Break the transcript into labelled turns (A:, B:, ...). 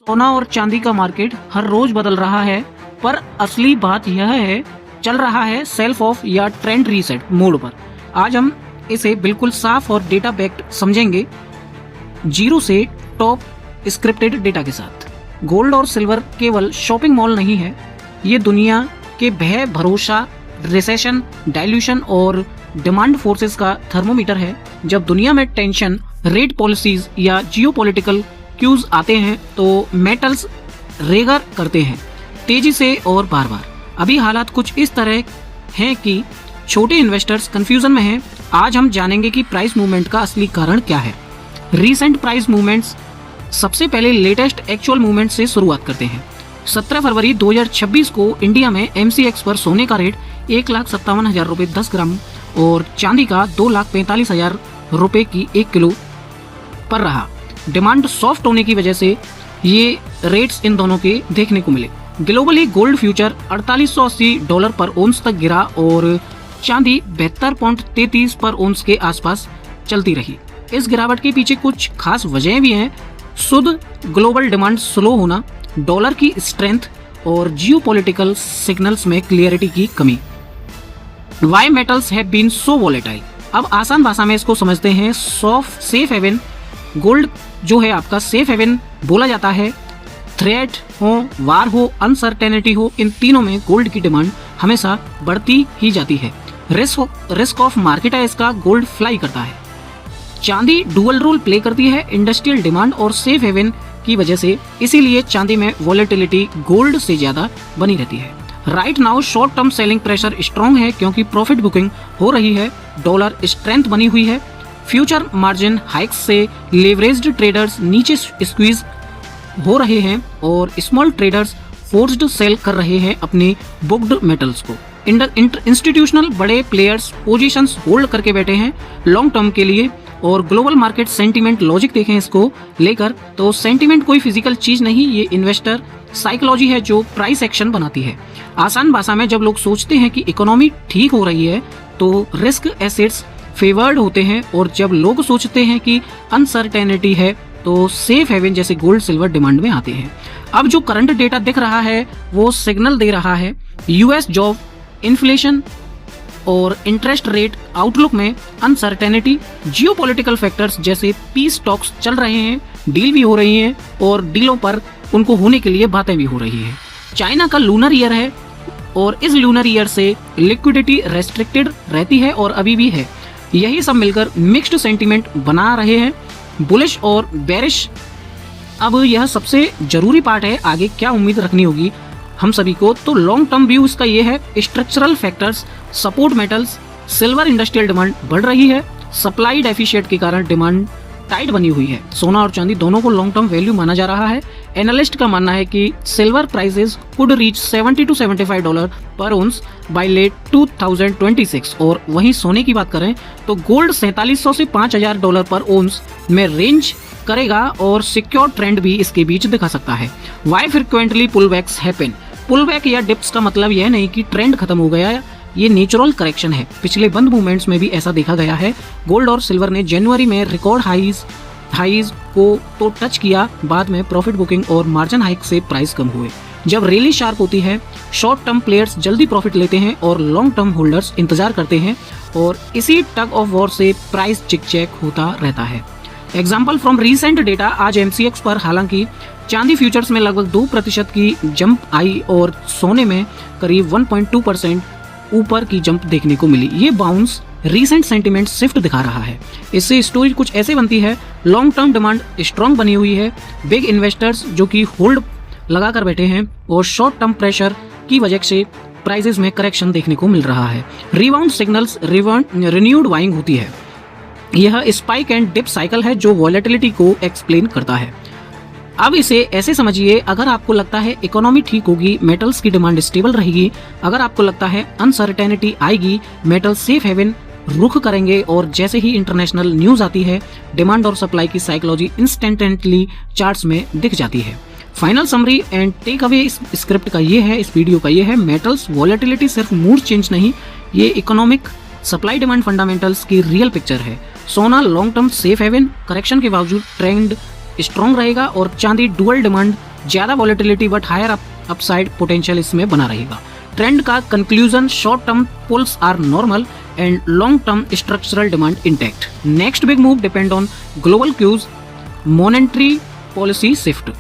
A: सोना और चांदी का मार्केट हर रोज बदल रहा है, पर असली बात यह है चल रहा है सेल्फ ऑफ या ट्रेंड रीसेट मोड पर। आज हम इसे बिल्कुल साफ और डेटा बैक्ड समझेंगे, जीरो से टॉप स्क्रिप्टेड डेटा के साथ। गोल्ड और सिल्वर केवल शॉपिंग मॉल नहीं है, ये दुनिया के भय, भरोसा, रिसेशन, डाइल्यूशन और डिमांड फोर्सेस का थर्मोमीटर है। जब दुनिया में टेंशन, रेट पॉलिसीज या जियोपॉलिटिकल क्यूज आते हैं तो मेटल्स रेगर करते हैं तेजी से और बार बार। अभी हालात कुछ इस तरह हैं कि छोटे इन्वेस्टर्स कंफ्यूजन में हैं। आज हम जानेंगे कि प्राइस मूवमेंट का असली कारण क्या है। Recent price movements. सबसे पहले लेटेस्ट एक्चुअल मूवमेंट से शुरुआत करते हैं। 17 फरवरी 2026 को इंडिया में MCX पर सोने का रेट 1,57,000 रुपये 10 ग्राम और चांदी का 2,45,000 रुपये की 1 किलो पर रहा। डिमांड सॉफ्ट होने की वजह से ये रेट्स इन दोनों के देखने को मिले। ग्लोबली गोल्ड फ्यूचर $4880 पर ओंस तक गिरा और चांदी 72.33 पर ओंस के आसपास चलती रही। इस गिरावट के पीछे कुछ खास वजहें भी हैं। शुद्ध ग्लोबल डिमांड स्लो होना, डॉलर की स्ट्रेंथ और जियोपॉलिटिकल सिग्नल्स में क्लियरिटी की कमी। Why metals have been so volatile. अब आसान भाषा में इसको समझते हैं। सेफ हेवन गोल्ड जो है आपका सेफ हेवन बोला जाता है। थ्रेट हो, वार हो, अनसर्टेनिटी हो, इन तीनों में गोल्ड की डिमांड हमेशा बढ़ती ही जाती है। रिस्क ऑफ मार्केट है इसका, गोल्ड फ्लाई करता है। चांदी डुअल रोल प्ले करती है इंडस्ट्रियल डिमांड और सेफ हेवन की वजह से, इसीलिए चांदी में वॉलेटिलिटी गोल्ड से ज्यादा बनी रहती है। Right now short term selling pressure strong है क्योंकि प्रॉफिट बुकिंग हो रही है, डॉलर स्ट्रेंथ बनी हुई है। फ्यूचर मार्जिन हाइक्स से लेवरेज्ड ट्रेडर्स नीचे स्क्वीज हो रहे हैं और स्मॉल ट्रेडर्स फोर्स्ड सेल कर रहे हैं अपने बुक्ड मेटल्स को। इंस्टीट्यूशनल बड़े प्लेयर्स पोजीशंस होल्ड करके बैठे हैं लॉन्ग टर्म के लिए। और ग्लोबल मार्केट सेंटीमेंट लॉजिक देखें इसको लेकर, तो सेंटीमेंट कोई फिजिकल चीज नहीं, ये इन्वेस्टर साइकोलॉजी है जो प्राइस एक्शन बनाती है। आसान भाषा में जब लोग सोचते हैं कि इकोनॉमी ठीक हो रही है तो रिस्क एसेट्स फेवर्ड होते हैं, और जब लोग सोचते हैं कि अनसर्टेनिटी है तो सेफ हेवन जैसे गोल्ड सिल्वर डिमांड में आते हैं। अब जो करंट डेटा दिख रहा है वो सिग्नल दे रहा है। US जॉब, इन्फ्लेशन और इंटरेस्ट रेट आउटलुक में अनसर्टेनिटी, जियोपॉलिटिकल फैक्टर्स जैसे पीस टॉक्स चल रहे हैं, डील भी हो रही हैं और डीलों पर उनको होने के लिए बातें भी हो रही है। चाइना का लूनर ईयर है और इस लूनर ईयर से लिक्विडिटी रेस्ट्रिक्टेड रहती है और अभी भी है। यही सब मिलकर मिक्स्ड सेंटीमेंट बना रहे हैं, बुलिश और बेरिश। अब यह सबसे जरूरी पार्ट है, आगे क्या उम्मीद रखनी होगी हम सभी को। तो लॉन्ग टर्म व्यू इसका ये है, structural factors support metals, silver industrial demand बढ़ रही है, सप्लाई डेफिशिएट के कारण डिमांड टाइट बनी हुई है। सोना और चांदी दोनों को लॉन्ग टर्म वैल्यू माना जा रहा है। एनालिस्ट का मानना है कि silver prices could reach $70 to $75 पर ओंस बाय लेट 2026, और वहीं सोने की बात करें तो गोल्ड $4700 से $5000 पर ओंस में रेंज करेगा और सिक्योर ट्रेंड भी इसके बीच दिखा सकता है। Why frequently pullbacks happen. Pullback या डिप्स का मतलब यह नहीं कि ट्रेंड खत्म हो गया, ये नेचुरल करेक्शन है। पिछले बंद मूवमेंट्स में भी ऐसा देखा गया है। गोल्ड और सिल्वर ने जनवरी में रिकॉर्ड हाईज को तो टच किया, बाद में प्रॉफिट बुकिंग और मार्जिन हाइक से प्राइस कम हुए। जब रैली शार्प होती है, शॉर्ट टर्म प्लेयर्स जल्दी प्रॉफिट लेते हैं और लॉन्ग टर्म होल्डर्स इंतजार करते हैं, और इसी टग ऑफ वॉर से प्राइस चिक चेक होता रहता है। Example from recent data. आज MCX पर हालांकि चांदी फ्यूचर्स में लगभग 2% की जंप आई और सोने में करीब 1.2% ऊपर की जंप देखने को मिली। ये बाउंस रीसेंट सेंटीमेंट शिफ्ट दिखा रहा है। इससे स्टोरी कुछ ऐसे बनती है, लॉन्ग टर्म डिमांड स्ट्रॉन्ग बनी हुई है, बिग इन्वेस्टर्स जो कि होल्ड लगा कर बैठे हैं, और शॉर्ट टर्म प्रेशर की वजह से प्राइसेस में करेक्शन देखने को मिल रहा है। रिबाउंड सिग्नल्स, रिन्यूड बाइंग होती है। यह स्पाइक एंड डिप साइकिल है जो वॉलेटिलिटी को एक्सप्लेन करता है। अब इसे ऐसे समझिए, अगर आपको लगता है इकोनॉमी ठीक होगी, मेटल्स की डिमांड स्टेबल रहेगी। अगर आपको लगता है अनसर्टेनिटी आएगी, मेटल सेफ हेवन रुख करेंगे, और जैसे ही इंटरनेशनल न्यूज आती है, डिमांड और सप्लाई की साइकोलॉजी इंस्टेंटेंटली चार्ट्स में दिख जाती है। Final summary and takeaway इस स्क्रिप्ट का ये है, इस वीडियो का ये है, मेटल्स वॉलेटिलिटी सिर्फ मूड चेंज नहीं, ये इकोनॉमिक सप्लाई डिमांड फंडामेंटल्स की रियल पिक्चर है। सोना long term safe haven, correction के बावजूद ट्रेंड स्ट्रॉन्ग रहेगा और चांदी डुअल डिमांड, ज्यादा volatility but higher upside potential इसमें बना रहेगा। ट्रेंड का conclusion, short term pulls are normal and long term structural demand intact. Next big move depend on global cues, monetary policy shift.